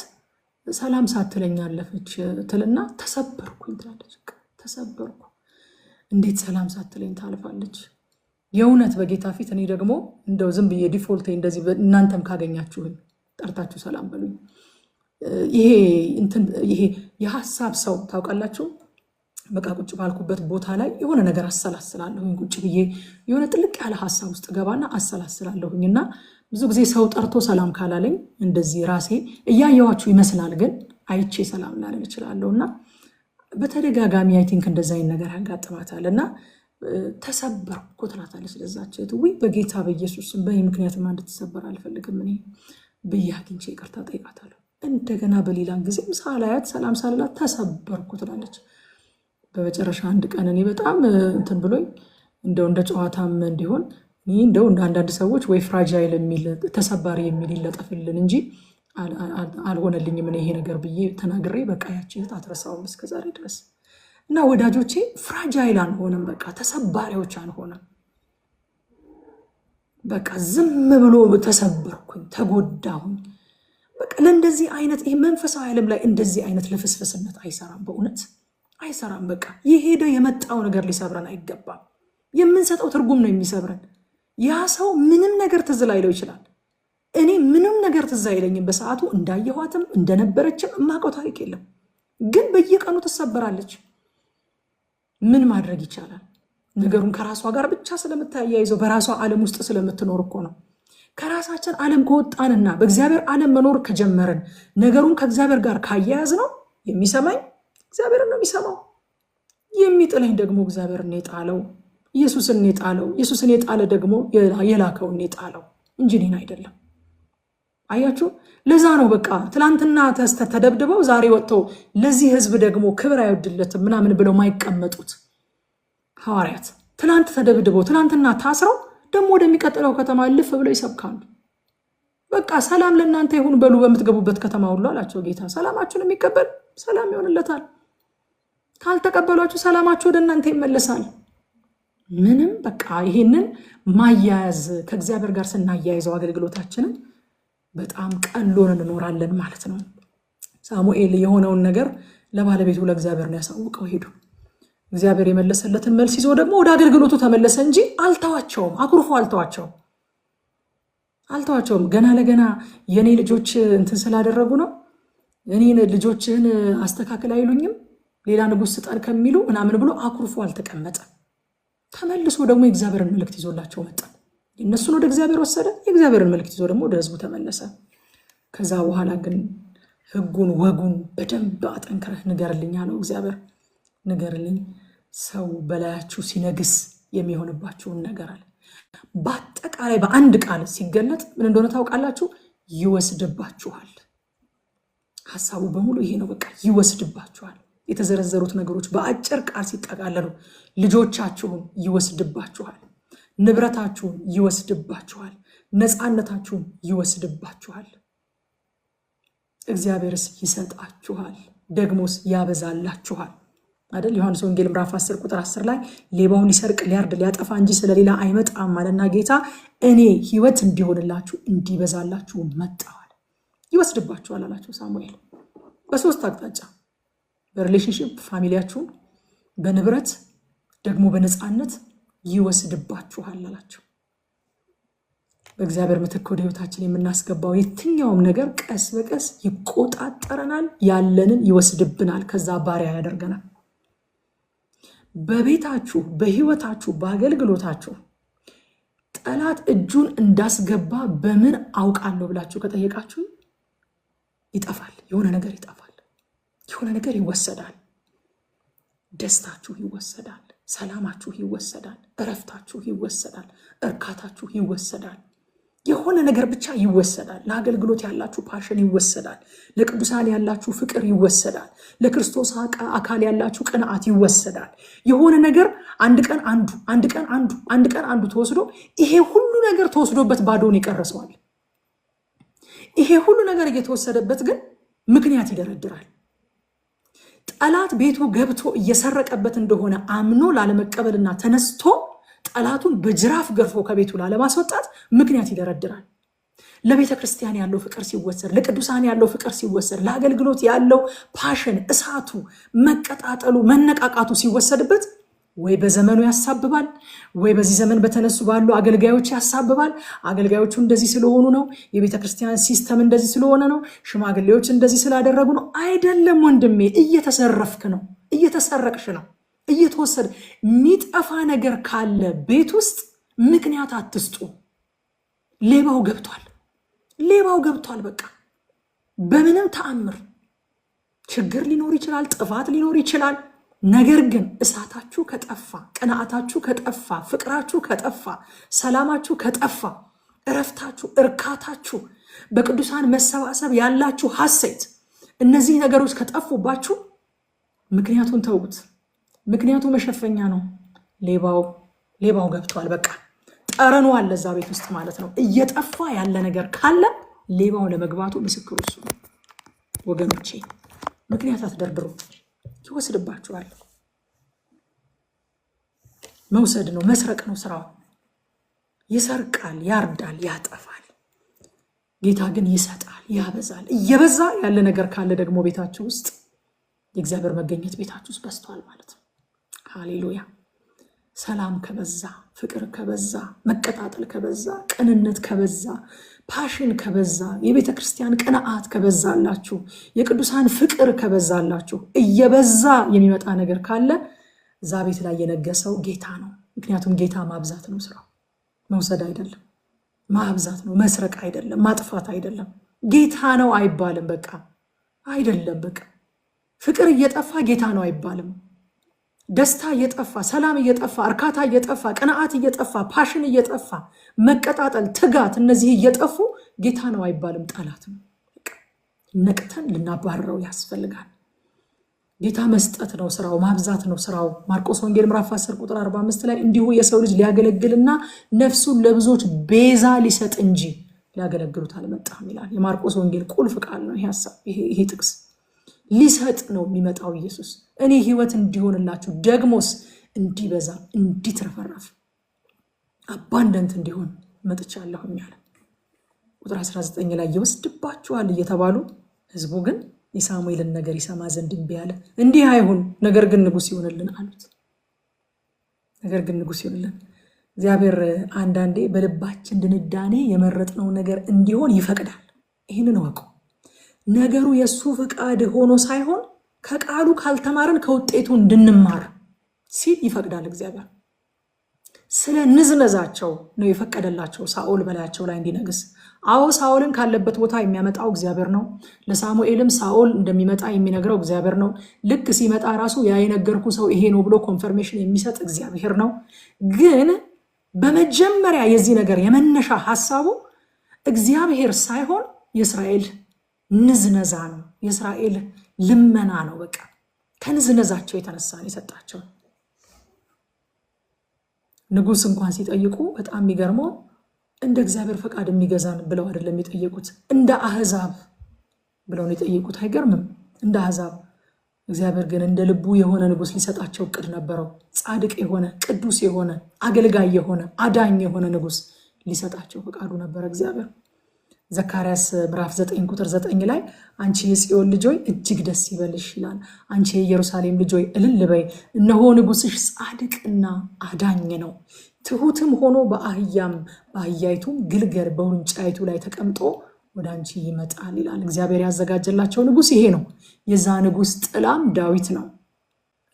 A: ሰላም ሳትለኝ አለፈች ትልና ተሰበርኩኝ ትላለች። ተሰበርኩ። እንዴት ሰላም ሳትለኝ ታልፋለች? የእውነት በጌታ ፊት እኔ ደግሞ እንደው ዝም ብዬ ዲፎልቴ እንደዚህ እናንተም ካገኛችሁኝ ጠርታችሁ ሰላም በሉኝ። ይሄ የሐሳብ ሰው ታውቃላችሁ። በቃ ቁጭ ባልኩበት ቦታ ላይ የሆነ ነገር አሰላስላለሁኝ። ቁጭ ብዬ የሆነ ጥልቅ ያለ ሐሳብ ውስጥ ገባና አሰላስላለሁኝና ብዙ ጊዜ ሰው ጠርቶ ሰላም ካላለኝ እንደዚህ ራሴ እያየዋችሁ ይመስላል፣ ግን አይቼ ሰላም ላለን እችላለሁና በተደጋጋሚ አይ ቲንክ እንደዛ አይነት ነገር ያጋጥማታልና ተሰበርኩ ትላታለች ለዛች እህት። ወይ በጌታ በኢየሱስም በይ ምክንያቱም እንድትሰበር አልፈልግም እኔ ብዬ አግኝቼ ይቅርታ ጠይቃታለሁ። እንደገና በሌላን ጊዜም ሳላያት ሰላም ሳልላት ተሰበርኩ ትላለች። በመጨረሻ አንድ ቀን እኔ በጣም እንትን ብሎኝ እንደው እንደ ጨዋታም እንዲሆን እኔ እንደው አንዳንድ ሰዎች ወይ ፍራጃይል የሚል ተሰባሪ የሚል ይለጠፍልን እንጂ አልሆነልኝም እኔ ይሄ ነገር ብዬ ተናግሬ በቃ ያቺ እህት አትረሳውም እስከዛሬ ድረስ። እና ወዳጆቼ ፍራጃይል አንሆንም፣ በቃ ተሰባሪዎች አንሆንም። በቃ ዝም ብሎ ተሰበርኩኝ ተጎዳሁኝ በቃ ለእንደዚህ አይነት ይሄ መንፈሳዊ ዓለም ላይ እንደዚህ አይነት ለፍስፍስነት አይሰራም፣ በእውነት አይሰራም። በቃ የሄደ የመጣው ነገር ሊሰብረን አይገባም። የምንሰጠው ትርጉም ነው የሚሰብረን። ያ ሰው ምንም ነገር ትዝ ላይለው ይችላል። እኔ ምንም ነገር ትዝ አይለኝም በሰዓቱ እንዳየኋትም እንደነበረችም የማውቀው ታሪክ የለም፣ ግን በየቀኑ ትሰበራለች። ምን ማድረግ ይቻላል? ነገሩን ከራሷ ጋር ብቻ ስለምታያይዘው በራሷ ዓለም ውስጥ ስለምትኖር እኮ ነው። ከራሳችን ዓለም ከወጣንና በእግዚአብሔር ዓለም መኖር ከጀመርን ነገሩን ከእግዚአብሔር ጋር ካያያዝ ነው የሚሰማኝ እግዚአብሔርን ነው የሚሰማው። የሚጥለኝ ደግሞ እግዚአብሔርን የጣለው ኢየሱስን የጣለው ኢየሱስን የጣለ ደግሞ የላከውን የጣለው እንጂ እኔን አይደለም። አያችሁ፣ ለዛ ነው በቃ ትላንትና ተደብድበው ዛሬ ወጥተው ለዚህ ህዝብ ደግሞ ክብር አይወድለትም ምናምን ብለው ማይቀመጡት ሐዋርያት። ትላንት ተደብድበው ትላንትና ታስረው ደግሞ ወደሚቀጥለው ከተማ ልፍ ብለው ይሰብካሉ። በቃ ሰላም ለእናንተ ይሁን በሉ በምትገቡበት ከተማ ሁሉ አላቸው ጌታ። ሰላማችሁን የሚቀበል ሰላም ይሆንለታል፣ ካልተቀበሏችሁ ሰላማችሁ ወደ እናንተ ይመለሳል። ምንም በቃ ይሄንን ማያያዝ ከእግዚአብሔር ጋር ስናያይዘው አገልግሎታችንን በጣም ቀሎን እንኖራለን ማለት ነው። ሳሙኤል የሆነውን ነገር ለባለቤቱ ለእግዚአብሔር ነው ያሳውቀው። ሄዱ። እግዚአብሔር የመለሰለትን መልስ ይዞ ደግሞ ወደ አገልግሎቱ ተመለሰ እንጂ አልተዋቸውም፣ አኩርፎ አልተዋቸውም። ገና ለገና የኔ ልጆች እንትን ስላደረጉ ነው እኔ ልጆችህን አስተካክል አይሉኝም ሌላ ንጉሥ ስጠን ከሚሉ ምናምን ብሎ አኩርፎ አልተቀመጠም። ተመልሶ ደግሞ የእግዚአብሔርን መልእክት ይዞላቸው መጣ። እነሱን ወደ እግዚአብሔር ወሰደ፣ የእግዚአብሔርን መልእክት ይዞ ደግሞ ወደ ህዝቡ ተመለሰ። ከዛ በኋላ ግን ህጉን ወጉን በደንብ አጠንክረህ ንገርልኝ አለው እግዚአብሔር። ንገርልኝ ሰው በላያችሁ ሲነግስ የሚሆንባችሁን ነገር አለ። በአጠቃላይ በአንድ ቃል ሲገለጥ ምን እንደሆነ ታውቃላችሁ? ይወስድባችኋል። ሐሳቡ በሙሉ ይሄ ነው። በቃ ይወስድባችኋል። የተዘረዘሩት ነገሮች በአጭር ቃል ሲጠቃለሉ ልጆቻችሁን ይወስድባችኋል፣ ንብረታችሁን ይወስድባችኋል፣ ነፃነታችሁን ይወስድባችኋል። እግዚአብሔርስ ይሰጣችኋል፣ ደግሞስ ያበዛላችኋል አይደል? ዮሐንስ ወንጌል ምዕራፍ 10 ቁጥር 10 ላይ ሌባውን ሊሰርቅ ሊያርድ ሊያጠፋ እንጂ ስለሌላ አይመጣም አለና ጌታ እኔ ህይወት እንዲሆንላችሁ እንዲበዛላችሁ መጣዋል። ይወስድባችኋል አላቸው ሳሙኤል በሶስት አቅጣጫ፣ በሪሌሽንሺፕ ፋሚሊያችሁን፣ በንብረት ደግሞ በነፃነት ይወስድባችኋል አላቸው። በእግዚአብሔር ምትክ ወደ ህይወታችን የምናስገባው የትኛውም ነገር ቀስ በቀስ ይቆጣጠረናል፣ ያለንን ይወስድብናል፣ ከዛ ባሪያ ያደርገናል። በቤታችሁ፣ በህይወታችሁ፣ በአገልግሎታችሁ ጠላት እጁን እንዳስገባ በምን አውቃለሁ ብላችሁ ከጠየቃችሁ ይጠፋል። የሆነ ነገር ይጠፋል፣ የሆነ ነገር ይወሰዳል። ደስታችሁ ይወሰዳል፣ ሰላማችሁ ይወሰዳል፣ እረፍታችሁ ይወሰዳል፣ እርካታችሁ ይወሰዳል። የሆነ ነገር ብቻ ይወሰዳል። ለአገልግሎት ያላችሁ ፓሽን ይወሰዳል። ለቅዱሳን ያላችሁ ፍቅር ይወሰዳል። ለክርስቶስ አካል ያላችሁ ቅንዓት ይወሰዳል። የሆነ ነገር አንድ ቀን አንዱ ተወስዶ ይሄ ሁሉ ነገር ተወስዶበት ባዶን ይቀርሰዋል። ይሄ ሁሉ ነገር እየተወሰደበት ግን ምክንያት ይደረድራል። ጠላት ቤቱ ገብቶ እየሰረቀበት እንደሆነ አምኖ ላለመቀበልና ተነስቶ ጠላቱን በጅራፍ ገርፎ ከቤቱ ላለማስወጣት ምክንያት ይደረድራል። ለቤተ ክርስቲያን ያለው ፍቅር ሲወሰድ፣ ለቅዱሳን ያለው ፍቅር ሲወሰድ፣ ለአገልግሎት ያለው ፓሽን፣ እሳቱ፣ መቀጣጠሉ፣ መነቃቃቱ ሲወሰድበት ወይ በዘመኑ ያሳብባል፣ ወይ በዚህ ዘመን በተነሱ ባሉ አገልጋዮች ያሳብባል። አገልጋዮቹ እንደዚህ ስለሆኑ ነው፣ የቤተ ክርስቲያን ሲስተም እንደዚህ ስለሆነ ነው፣ ሽማግሌዎች እንደዚህ ስላደረጉ ነው። አይደለም ወንድሜ፣ እየተሰረፍክ ነው፣ እየተሰረቅሽ ነው፣ እየተወሰደ። የሚጠፋ ነገር ካለ ቤት ውስጥ ምክንያት አትስጡ። ሌባው ገብቷል። በቃ በምንም ተአምር ችግር ሊኖር ይችላል፣ ጥፋት ሊኖር ይችላል። ነገር ግን እሳታችሁ ከጠፋ፣ ቅንዓታችሁ ከጠፋ፣ ፍቅራችሁ ከጠፋ፣ ሰላማችሁ ከጠፋ፣ እረፍታችሁ፣ እርካታችሁ፣ በቅዱሳን መሰባሰብ ያላችሁ ሐሴት፣ እነዚህ ነገሮች ከጠፉባችሁ ምክንያቱን ተውት። ምክንያቱ መሸፈኛ ነው። ሌባው ገብቷል። በቃ ጠረኑ አለ እዛ ቤት ውስጥ ማለት ነው። እየጠፋ ያለ ነገር ካለ ሌባው ለመግባቱ ምስክሩ እሱ ነው። ወገኖቼ ምክንያት አትደርድሩ፣ ይወስድባችኋል። መውሰድ ነው፣ መስረቅ ነው ስራው። ይሰርቃል፣ ያርዳል፣ ያጠፋል። ጌታ ግን ይሰጣል፣ ያበዛል። እየበዛ ያለ ነገር ካለ ደግሞ ቤታችሁ ውስጥ የእግዚአብሔር መገኘት ቤታችሁ ውስጥ በስቷል ማለት ነው። ሃሌሉያ። ሰላም ከበዛ፣ ፍቅር ከበዛ፣ መቀጣጠል ከበዛ፣ ቅንነት ከበዛ፣ ፓሽን ከበዛ፣ የቤተ ክርስቲያን ቅንዓት ከበዛላችሁ፣ የቅዱሳን ፍቅር ከበዛላችሁ፣ እየበዛ የሚመጣ ነገር ካለ እዛ ቤት ላይ የነገሰው ጌታ ነው። ምክንያቱም ጌታ ማብዛት ነው ስራው፣ መውሰድ አይደለም። ማብዛት ነው፣ መስረቅ አይደለም፣ ማጥፋት አይደለም። ጌታ ነው አይባልም። በቃ አይደለም። በቃ ፍቅር እየጠፋ ጌታ ነው አይባልም። ደስታ እየጠፋ፣ ሰላም እየጠፋ፣ እርካታ እየጠፋ፣ ቅንዓት እየጠፋ፣ ፓሽን እየጠፋ፣ መቀጣጠል፣ ትጋት፣ እነዚህ እየጠፉ ጌታ ነው አይባልም። ጠላት ነው። ነቅተን ልናባረረው ያስፈልጋል። ጌታ መስጠት ነው ስራው፣ ማብዛት ነው ስራው። ማርቆስ ወንጌል ምዕራፍ 10 ቁጥር 45 ላይ እንዲሁ የሰው ልጅ ሊያገለግልና ነፍሱን ለብዙዎች ቤዛ ሊሰጥ እንጂ ሊያገለግሉት አልመጣም ይላል። የማርቆስ ወንጌል ቁልፍ ቃል ነው ይሄ ጥቅስ። ሊሰጥ ነው የሚመጣው ኢየሱስ። እኔ ህይወት እንዲሆንላችሁ ደግሞስ እንዲበዛ እንዲትረፈረፍ አባንደንት እንዲሆን መጥቻለሁኝ አለ። ቁጥር 19 ላይ ይወስድባችኋል እየተባሉ ህዝቡ ግን የሳሙኤልን ነገር ይሰማ ዘንድ እምቢ አለ። እንዲህ አይሁን፣ ነገር ግን ንጉሥ ይሆንልን አሉት። ነገር ግን ንጉሥ ይሆንልን። እግዚአብሔር አንዳንዴ በልባችን ድንዳኔ የመረጥነው ነገር እንዲሆን ይፈቅዳል። ይህንን ወቁ። ነገሩ የእሱ ፍቃድ ሆኖ ሳይሆን ከቃሉ ካልተማርን ከውጤቱ እንድንማር ሲል ይፈቅዳል እግዚአብሔር። ስለ ንዝነዛቸው ነው የፈቀደላቸው ሳኦል በላያቸው ላይ እንዲነግስ። አዎ ሳኦልን ካለበት ቦታ የሚያመጣው እግዚአብሔር ነው። ለሳሙኤልም ሳኦል እንደሚመጣ የሚነግረው እግዚአብሔር ነው። ልክ ሲመጣ ራሱ ያ የነገርኩ ሰው ይሄ ነው ብሎ ኮንፈርሜሽን የሚሰጥ እግዚአብሔር ነው። ግን በመጀመሪያ የዚህ ነገር የመነሻ ሐሳቡ እግዚአብሔር ሳይሆን የእስራኤል ንዝነዛ ነው፣ የእስራኤል ልመና ነው። በቃ ከንዝነዛቸው የተነሳ ነው የሰጣቸው። ንጉስ እንኳን ሲጠይቁ በጣም የሚገርመው እንደ እግዚአብሔር ፈቃድ የሚገዛን ብለው አይደለም የጠየቁት፣ እንደ አህዛብ ብለው ነው የጠየቁት። አይገርምም? እንደ አህዛብ። እግዚአብሔር ግን እንደ ልቡ የሆነ ንጉስ ሊሰጣቸው እቅድ ነበረው። ጻድቅ የሆነ ቅዱስ የሆነ አገልጋይ የሆነ አዳኝ የሆነ ንጉስ ሊሰጣቸው ፈቃዱ ነበረ እግዚአብሔር። ዘካርያስ ምዕራፍ 9 ቁጥር 9 ላይ አንቺ የጽዮን ልጆይ እጅግ ደስ ይበልሽ ይላል። አንቺ የኢየሩሳሌም ልጆይ እልል በይ፣ እነሆ ንጉስሽ ጻድቅና አዳኝ ነው፣ ትሁትም ሆኖ በአህያይቱም ግልገል በውርንጫይቱ ላይ ተቀምጦ ወደ አንቺ ይመጣል ይላል። እግዚአብሔር ያዘጋጀላቸው ንጉስ ይሄ ነው። የዛ ንጉስ ጥላም ዳዊት ነው።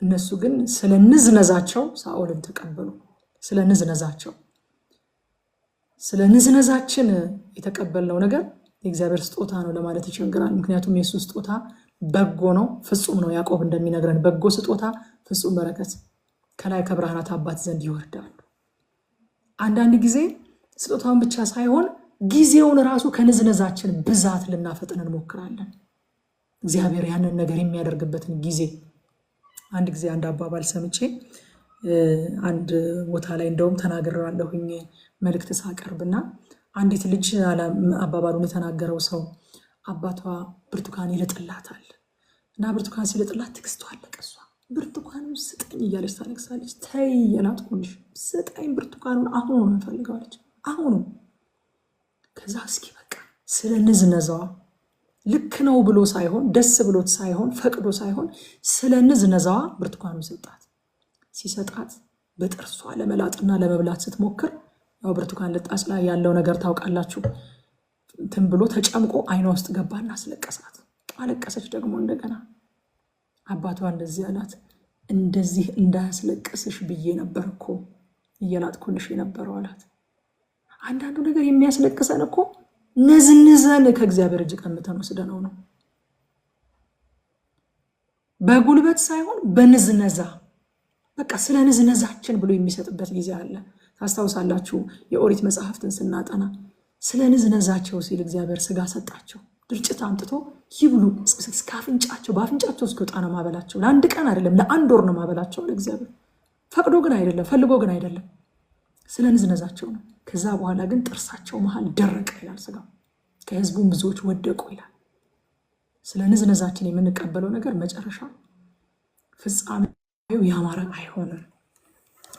A: እነሱ ግን ስለ ንዝነዛቸው ሳኦልን ተቀበሉ። ስለ ንዝነዛችን የተቀበልነው ነገር የእግዚአብሔር ስጦታ ነው ለማለት ይቸግራል። ምክንያቱም የሱ ስጦታ በጎ ነው፣ ፍጹም ነው። ያዕቆብ እንደሚነግረን በጎ ስጦታ፣ ፍጹም በረከት ከላይ ከብርሃናት አባት ዘንድ ይወርዳሉ። አንዳንድ ጊዜ ስጦታውን ብቻ ሳይሆን ጊዜውን ራሱ ከንዝነዛችን ብዛት ልናፈጥን እንሞክራለን። እግዚአብሔር ያንን ነገር የሚያደርግበትን ጊዜ አንድ ጊዜ አንድ አባባል ሰምቼ አንድ ቦታ ላይ እንደውም ተናግሬዋለሁኝ መልእክት ሳቀርብና አንዲት ልጅ አባባሉን የተናገረው ሰው አባቷ ብርቱካን ይልጥላታል እና ብርቱካን ሲልጥላት ትዕግስቷ አለቀ። እሷ ብርቱካኑን ስጠኝ እያለች ታለቅሳለች። ተይ የላጥኩልሽ ስጠኝ ብርቱካኑን አሁኑ ነው እንፈልገዋለች፣ አሁኑ። ከዛ እስኪ በቃ ስለ ንዝነዛዋ ልክ ነው ብሎ ሳይሆን ደስ ብሎት ሳይሆን ፈቅዶ ሳይሆን ስለ ንዝነዛዋ ብርቱካኑን ሰጣት። ሲሰጣት በጥርሷ ለመላጥና ለመብላት ስትሞክር ያው ብርቱካን ልጣጭ ላይ ያለው ነገር ታውቃላችሁ፣ እንትን ብሎ ተጨምቆ አይኗ ውስጥ ገባና አስለቀሳት። አለቀሰች ደግሞ እንደገና። አባቷ እንደዚህ አላት፣ እንደዚህ እንዳያስለቅስሽ ብዬ ነበር እኮ እየላጥኩልሽ የነበረው አላት። አንዳንዱ ነገር የሚያስለቅሰን እኮ ነዝንዘን ከእግዚአብሔር እጅ ቀምተን ወስደነው ነው። በጉልበት ሳይሆን በንዝነዛ በቃ ስለ ንዝነዛችን ብሎ የሚሰጥበት ጊዜ አለ። ታስታውሳላችሁ የኦሪት መጽሐፍትን ስናጠና ስለ ንዝነዛቸው ሲል እግዚአብሔር ስጋ ሰጣቸው። ድርጭት አምጥቶ ይብሉ እስከ አፍንጫቸው በአፍንጫቸው እስኪወጣ ነው ማበላቸው። ለአንድ ቀን አይደለም ለአንድ ወር ነው ማበላቸው ለእግዚአብሔር። ፈቅዶ ግን አይደለም ፈልጎ ግን አይደለም፣ ስለ ንዝነዛቸው ነው። ከዛ በኋላ ግን ጥርሳቸው መሃል ደረቀ ይላል ስጋው፣ ከህዝቡም ብዙዎች ወደቁ ይላል። ስለ ንዝነዛችን የምንቀበለው ነገር መጨረሻ ፍጻሜው ያማረ አይሆንም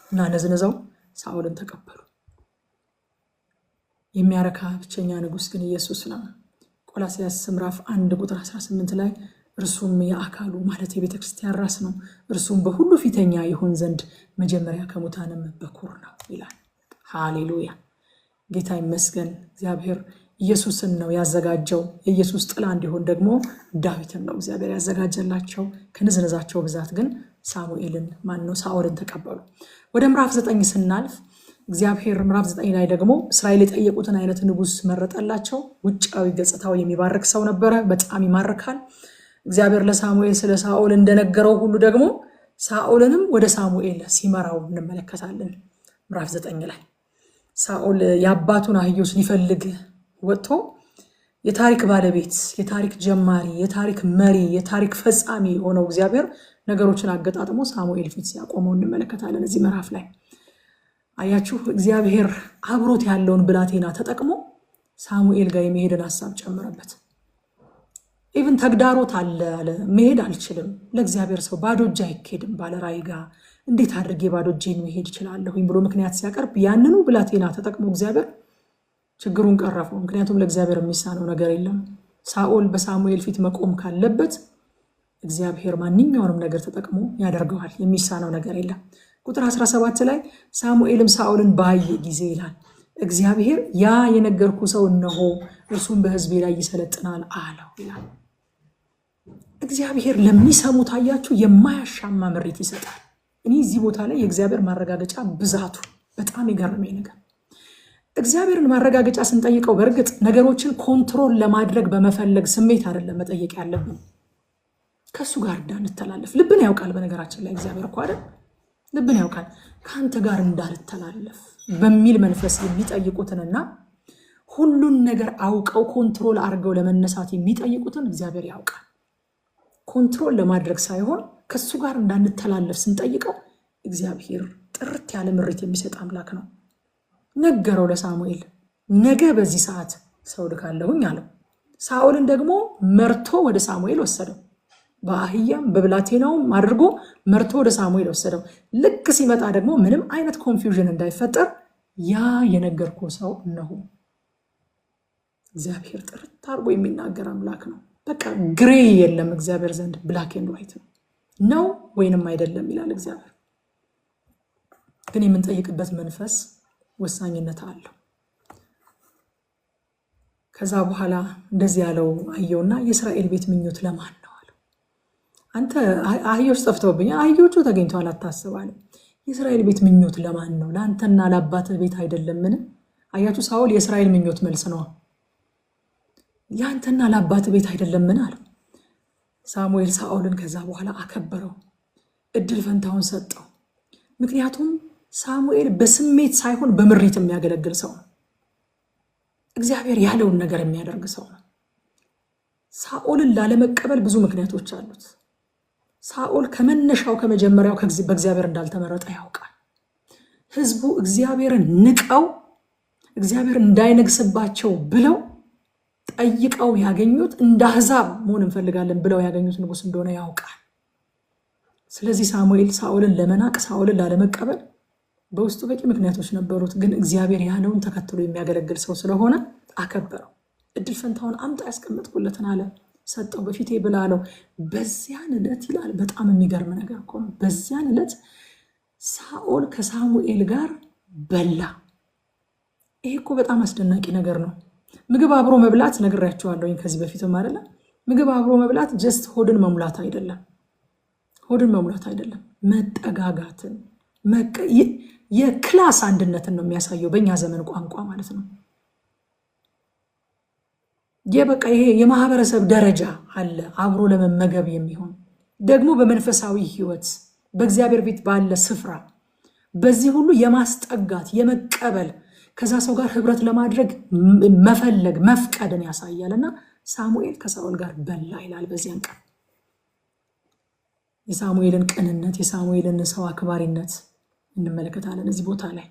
A: እና ንዝነዛው ሳኦልን ተቀበሉ። የሚያረካ ብቸኛ ንጉስ ግን ኢየሱስ ነው። ቆላስይስ ምዕራፍ 1 ቁጥር 18 ላይ እርሱም የአካሉ ማለት የቤተክርስቲያን ራስ ነው፣ እርሱም በሁሉ ፊተኛ ይሆን ዘንድ መጀመሪያ ከሙታንም በኩር ነው ይላል። ሃሌሉያ! ጌታ ይመስገን። እግዚአብሔር ኢየሱስን ነው ያዘጋጀው። የኢየሱስ ጥላ እንዲሆን ደግሞ ዳዊትን ነው እግዚአብሔር ያዘጋጀላቸው። ከንዝነዛቸው ብዛት ግን ሳኦልን ተቀበሉ። ወደ ምዕራፍ 9 ስናልፍ እግዚአብሔር ምዕራፍ 9 ላይ ደግሞ እስራኤል የጠየቁትን አይነት ንጉስ መረጠላቸው። ውጫዊ ገጽታው የሚባርክ ሰው ነበረ፣ በጣም ይማርካል። እግዚአብሔር ለሳሙኤል ስለ ሳኦል እንደነገረው ሁሉ ደግሞ ሳኦልንም ወደ ሳሙኤል ሲመራው እንመለከታለን። ምዕራፍ 9 ላይ ሳኦል የአባቱን አህዮች ሊፈልግ ወጥቶ የታሪክ ባለቤት፣ የታሪክ ጀማሪ፣ የታሪክ መሪ፣ የታሪክ ፈጻሚ የሆነው እግዚአብሔር ነገሮችን አገጣጥሞ ሳሙኤል ፊት ሲያቆመው እንመለከታለን። እዚህ ምዕራፍ ላይ አያችሁ፣ እግዚአብሔር አብሮት ያለውን ብላቴና ተጠቅሞ ሳሙኤል ጋር የሚሄድን ሐሳብ ጨምረበት። ኢቭን ተግዳሮት አለ፣ መሄድ አልችልም፣ ለእግዚአብሔር ሰው ባዶ እጅ አይኬድም፣ ባለ ራእይ ጋር እንዴት አድርጌ ባዶ እጄን መሄድ እችላለሁኝ ብሎ ምክንያት ሲያቀርብ ያንኑ ብላቴና ተጠቅሞ እግዚአብሔር ችግሩን ቀረፈው። ምክንያቱም ለእግዚአብሔር የሚሳነው ነገር የለም። ሳኦል በሳሙኤል ፊት መቆም ካለበት እግዚአብሔር ማንኛውንም ነገር ተጠቅሞ ያደርገዋል። የሚሳነው ነገር የለም። ቁጥር 17 ላይ ሳሙኤልም ሳኦልን ባየ ጊዜ ይላል እግዚአብሔር ያ የነገርኩ ሰው እነሆ እርሱም በሕዝቤ ላይ ይሰለጥናል አለው ይላል። እግዚአብሔር ለሚሰሙት አያችሁ የማያሻማ ምሪት ይሰጣል። እኔ እዚህ ቦታ ላይ የእግዚአብሔር ማረጋገጫ ብዛቱ በጣም ይገርመኝ ነገር እግዚአብሔርን ማረጋገጫ ስንጠይቀው በእርግጥ ነገሮችን ኮንትሮል ለማድረግ በመፈለግ ስሜት አይደለም መጠየቅ ያለብን። ከሱ ጋር እንዳንተላለፍ ልብን ያውቃል። በነገራችን ላይ እግዚአብሔር እኮ አይደል ልብን ያውቃል። ከአንተ ጋር እንዳልተላለፍ በሚል መንፈስ የሚጠይቁትንና ሁሉን ነገር አውቀው ኮንትሮል አድርገው ለመነሳት የሚጠይቁትን እግዚአብሔር ያውቃል። ኮንትሮል ለማድረግ ሳይሆን ከሱ ጋር እንዳንተላለፍ ስንጠይቀው እግዚአብሔር ጥርት ያለ ምሪት የሚሰጥ አምላክ ነው። ነገረው ለሳሙኤል ነገ በዚህ ሰዓት ሰው ልካለሁኝ አለው። ሳኦልን ደግሞ መርቶ ወደ ሳሙኤል ወሰደው። በአህያም በብላቴናውም አድርጎ መርቶ ወደ ሳሙኤል ወሰደው። ልክ ሲመጣ ደግሞ ምንም አይነት ኮንፊውዥን እንዳይፈጠር ያ የነገርኩ ሰው እነሆ። እግዚአብሔር ጥርት አድርጎ የሚናገር አምላክ ነው። በቃ ግሬ የለም እግዚአብሔር ዘንድ ብላክ ኤንድ ዋይት ነው ወይንም አይደለም ይላል እግዚአብሔር። ግን የምንጠይቅበት መንፈስ ወሳኝነት አለው። ከዛ በኋላ እንደዚህ ያለው አየውና የእስራኤል ቤት ምኞት ለማን ነው አለው። አንተ አህዮች ጠፍተውብኛል፣ አህዮቹ ተገኝተዋል አታስባለ። የእስራኤል ቤት ምኞት ለማን ነው? ለአንተና ለአባትህ ቤት አይደለምን? አያችሁ ሳኦል የእስራኤል ምኞት መልስ ነው። ለአንተና ለአባትህ ቤት አይደለምን አለው። ሳሙኤል ሳኦልን ከዛ በኋላ አከበረው፣ እድል ፈንታውን ሰጠው። ምክንያቱም ሳሙኤል በስሜት ሳይሆን በምሪት የሚያገለግል ሰው ነው። እግዚአብሔር ያለውን ነገር የሚያደርግ ሰው ነው። ሳኦልን ላለመቀበል ብዙ ምክንያቶች አሉት። ሳኦል ከመነሻው ከመጀመሪያው በእግዚአብሔር እንዳልተመረጠ ያውቃል። ህዝቡ እግዚአብሔርን ንቀው እግዚአብሔር እንዳይነግስባቸው ብለው ጠይቀው ያገኙት እንደ አሕዛብ መሆን እንፈልጋለን ብለው ያገኙት ንጉስ እንደሆነ ያውቃል። ስለዚህ ሳሙኤል ሳኦልን ለመናቅ ሳኦልን ላለመቀበል በውስጡ በቂ ምክንያቶች ነበሩት። ግን እግዚአብሔር ያለውን ተከትሎ የሚያገለግል ሰው ስለሆነ አከበረው። እድል ፈንታውን አምጣ ያስቀመጥኩለትን አለ ሰጠው፣ በፊቴ ብላ አለው። በዚያን ዕለት ይላል በጣም የሚገርም ነገር እኮ ነው። በዚያን ዕለት ሳኦል ከሳሙኤል ጋር በላ። ይሄ እኮ በጣም አስደናቂ ነገር ነው። ምግብ አብሮ መብላት ነግሬያቸዋለሁ ከዚህ በፊትም አይደለ? ምግብ አብሮ መብላት ጀስት ሆድን መሙላት አይደለም። ሆድን መሙላት አይደለም፣ መጠጋጋትን የክላስ አንድነትን ነው የሚያሳየው በእኛ ዘመን ቋንቋ ማለት ነው። የበቃ ይሄ የማህበረሰብ ደረጃ አለ አብሮ ለመመገብ የሚሆን ደግሞ በመንፈሳዊ ህይወት በእግዚአብሔር ቤት ባለ ስፍራ በዚህ ሁሉ የማስጠጋት የመቀበል ከዛ ሰው ጋር ህብረት ለማድረግ መፈለግ መፍቀድን ያሳያልና ሳሙኤል ከሳኦል ጋር በላ ይላል። በዚያን ቀን የሳሙኤልን ቅንነት የሳሙኤልን ሰው አክባሪነት እንመለከታለን። እዚህ ቦታ ላይ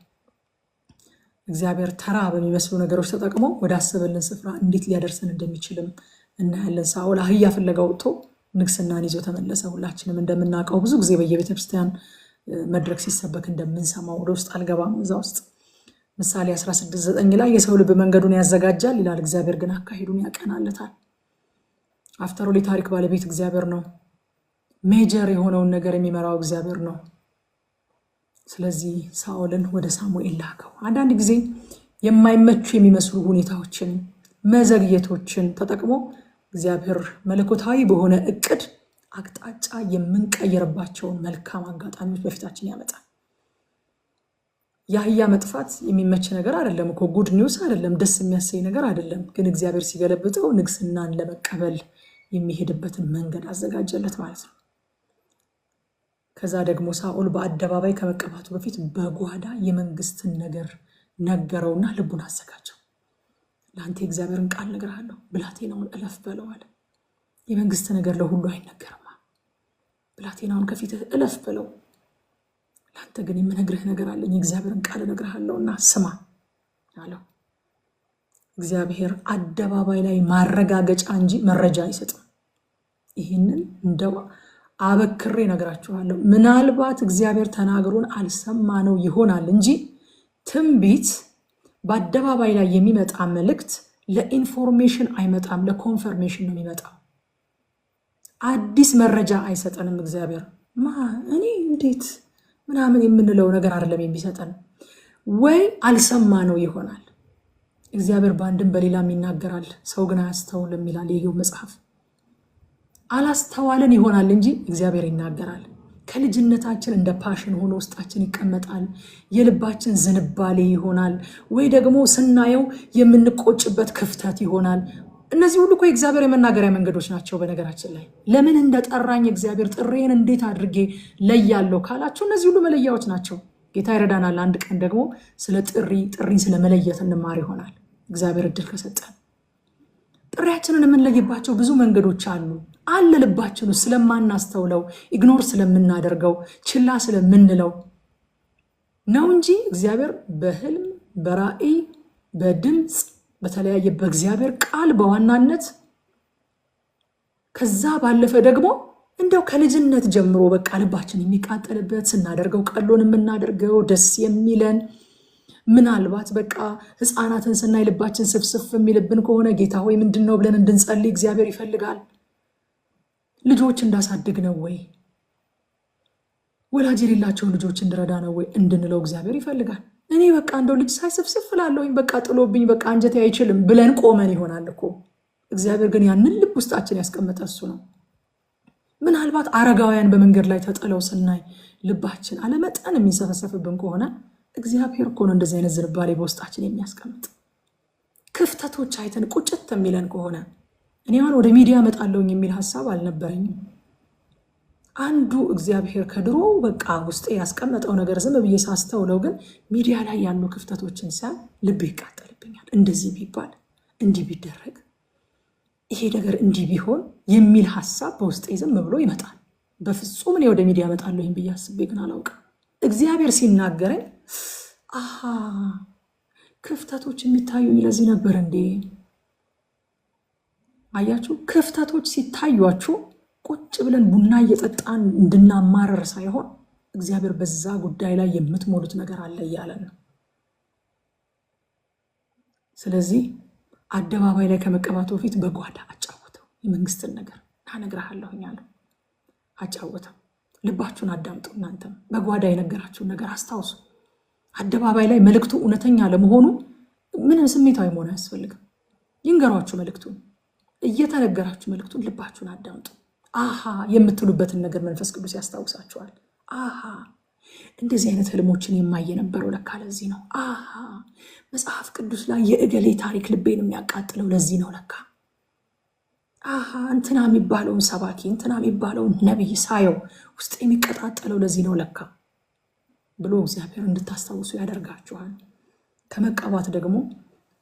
A: እግዚአብሔር ተራ በሚመስሉ ነገሮች ተጠቅሞ ወደ አሰበልን ስፍራ እንዴት ሊያደርሰን እንደሚችልም እናያለን። ሳኦል አህያ ፍለጋ ወጥቶ ንግስናን ይዞ ተመለሰ። ሁላችንም እንደምናውቀው ብዙ ጊዜ በየቤተክርስቲያን መድረክ ሲሰበክ እንደምንሰማው ወደ ውስጥ አልገባም። እዛ ውስጥ ምሳሌ 16:9 ላይ የሰው ልብ መንገዱን ያዘጋጃል ይላል፣ እግዚአብሔር ግን አካሄዱን ያቀናለታል። አፍተሮል የታሪክ ባለቤት እግዚአብሔር ነው። ሜጀር የሆነውን ነገር የሚመራው እግዚአብሔር ነው። ስለዚህ ሳኦልን ወደ ሳሙኤል ላከው። አንዳንድ ጊዜ የማይመቹ የሚመስሉ ሁኔታዎችን መዘግየቶችን ተጠቅሞ እግዚአብሔር መለኮታዊ በሆነ እቅድ አቅጣጫ የምንቀይርባቸውን መልካም አጋጣሚዎች በፊታችን ያመጣል። የአህያ መጥፋት የሚመች ነገር አይደለም እኮ፣ ጉድ ኒውስ አይደለም፣ ደስ የሚያሰኝ ነገር አይደለም። ግን እግዚአብሔር ሲገለብጠው ንግስናን ለመቀበል የሚሄድበትን መንገድ አዘጋጀለት ማለት ነው። ከዛ ደግሞ ሳኦል በአደባባይ ከመቀባቱ በፊት በጓዳ የመንግስትን ነገር ነገረውና ልቡን አዘጋጀው። ለአንተ የእግዚአብሔርን ቃል እነግርሃለሁ፣ ብላቴናውን እለፍ በለው አለ። የመንግስት ነገር ለሁሉ አይነገርማ። ብላቴናውን ከፊትህ እለፍ በለው፣ ለአንተ ግን የምነግርህ ነገር አለኝ፣ የእግዚአብሔርን ቃል እነግርሃለሁና ስማ አለው። እግዚአብሔር አደባባይ ላይ ማረጋገጫ እንጂ መረጃ አይሰጥም። ይህንን እንደው አበክሬ እነግራችኋለሁ። ምናልባት እግዚአብሔር ተናግሮን አልሰማነው ይሆናል እንጂ ትንቢት በአደባባይ ላይ የሚመጣ መልእክት ለኢንፎርሜሽን አይመጣም፣ ለኮንፈርሜሽን ነው የሚመጣው። አዲስ መረጃ አይሰጠንም እግዚአብሔር። እኔ እንዴት ምናምን የምንለው ነገር አይደለም የሚሰጠን። ወይ አልሰማነው ይሆናል። እግዚአብሔር በአንድም በሌላም ይናገራል፣ ሰው ግን አያስተውልም ይላል የኢዮብ መጽሐፍ። አላስተዋለን ይሆናል እንጂ እግዚአብሔር ይናገራል። ከልጅነታችን እንደ ፓሽን ሆኖ ውስጣችን ይቀመጣል። የልባችን ዝንባሌ ይሆናል፣ ወይ ደግሞ ስናየው የምንቆጭበት ክፍተት ይሆናል። እነዚህ ሁሉ እኮ የእግዚአብሔር የመናገሪያ መንገዶች ናቸው። በነገራችን ላይ ለምን እንደጠራኝ እግዚአብሔር ጥሬን እንዴት አድርጌ ለያለሁ ካላችሁ እነዚህ ሁሉ መለያዎች ናቸው። ጌታ ይረዳናል። አንድ ቀን ደግሞ ስለ ጥሪን ስለ መለየት እንማር ይሆናል እግዚአብሔር እድል ከሰጠን። ጥሪያችንን የምንለይባቸው ብዙ መንገዶች አለ ልባችን ውስጥ ስለማናስተውለው፣ ኢግኖር ስለምናደርገው፣ ችላ ስለምንለው ነው እንጂ እግዚአብሔር በህልም በራእይ በድምፅ በተለያየ በእግዚአብሔር ቃል በዋናነት ከዛ ባለፈ ደግሞ እንደው ከልጅነት ጀምሮ በቃ ልባችን የሚቃጠልበት ስናደርገው ቀሎን የምናደርገው ደስ የሚለን ምናልባት በቃ ህፃናትን ስናይ ልባችን ስፍስፍ የሚልብን ከሆነ ጌታ ሆይ ምንድነው ብለን እንድንጸልይ እግዚአብሔር ይፈልጋል። ልጆች እንዳሳድግ ነው ወይ ወላጅ የሌላቸው ልጆች እንድረዳ ነው ወይ እንድንለው እግዚአብሔር ይፈልጋል። እኔ በቃ እንደው ልጅ ሳይስፍስፍ ላለሁኝ በቃ ጥሎብኝ በቃ አንጀቴ አይችልም ብለን ቆመን ይሆናል እኮ። እግዚአብሔር ግን ያንን ልብ ውስጣችን ያስቀመጠ እሱ ነው። ምናልባት አረጋውያን በመንገድ ላይ ተጥለው ስናይ ልባችን አለመጠን የሚሰፈሰፍብን ከሆነ እግዚአብሔር እኮ ነው እንደዚህ አይነት ዝንባሌ በውስጣችን የሚያስቀምጥ። ክፍተቶች አይተን ቁጭት የሚለን ከሆነ እኔ አሁን ወደ ሚዲያ መጣለሁኝ የሚል ሐሳብ አልነበረኝም። አንዱ እግዚአብሔር ከድሮ በቃ ውስጤ ያስቀመጠው ነገር ዝም ብዬ ሳስተውለው ግን ሚዲያ ላይ ያሉ ክፍተቶችን ሳይ ልቤ ይቃጠልብኛል። እንደዚህ ቢባል እንዲህ ቢደረግ ይሄ ነገር እንዲህ ቢሆን የሚል ሐሳብ በውስጤ ዝም ብሎ ይመጣል። በፍጹም እኔ ወደ ሚዲያ መጣለሁኝ ብዬ አስቤ ግን አላውቅም። እግዚአብሔር ሲናገረኝ አሃ ክፍተቶች የሚታዩኝ ለዚህ ነበር እንዴ። አያችሁ፣ ክፍተቶች ሲታዩአችሁ ቁጭ ብለን ቡና እየጠጣን እንድናማረር ሳይሆን እግዚአብሔር በዛ ጉዳይ ላይ የምትሞሉት ነገር አለ እያለን ነው። ስለዚህ አደባባይ ላይ ከመቀባቱ በፊት በጓዳ አጫውተው የመንግስትን ነገር እነግርሃለሁኝ አለ። አጫውተው ልባችሁን አዳምጡ። እናንተም በጓዳ የነገራችሁን ነገር አስታውሱ። አደባባይ ላይ መልእክቱ እውነተኛ ለመሆኑ ምንም ስሜታዊ መሆን አያስፈልግም። ይንገሯችሁ መልእክቱን፣ እየተነገራችሁ መልእክቱን ልባችሁን አዳምጡ። አሃ የምትሉበትን ነገር መንፈስ ቅዱስ ያስታውሳችኋል። አሃ እንደዚህ አይነት ህልሞችን የማየ ነበረው ለካ ለዚህ ነው። አሃ መጽሐፍ ቅዱስ ላይ የእገሌ ታሪክ ልቤን የሚያቃጥለው ለዚህ ነው ለካ። አሃ እንትና የሚባለውን ሰባኪ እንትና የሚባለውን ነቢይ ሳየው ውስጥ የሚቀጣጠለው ለዚህ ነው ለካ ብሎ እግዚአብሔር እንድታስታውሱ ያደርጋችኋል። ከመቀባት ደግሞ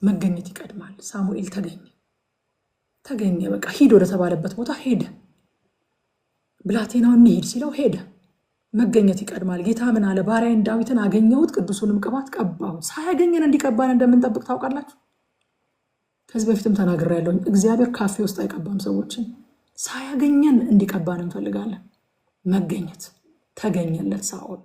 A: መገኘት ይቀድማል። ሳሙኤል ተገኘ። በቃ ሂድ ወደ ተባለበት ቦታ ሄደ። ብላቴናው እንሂድ ሲለው ሄደ። መገኘት ይቀድማል። ጌታ ምን አለ? ባሪያዬን ዳዊትን አገኘሁት፣ ቅዱሱንም ቅባት ቀባሁት። ሳያገኘን እንዲቀባን እንደምንጠብቅ ታውቃላችሁ። ከዚህ በፊትም ተናግሬያለሁ። እግዚአብሔር ካፌ ውስጥ አይቀባም ሰዎችን። ሳያገኘን እንዲቀባን እንፈልጋለን። መገኘት ተገኘለት ሳኦል።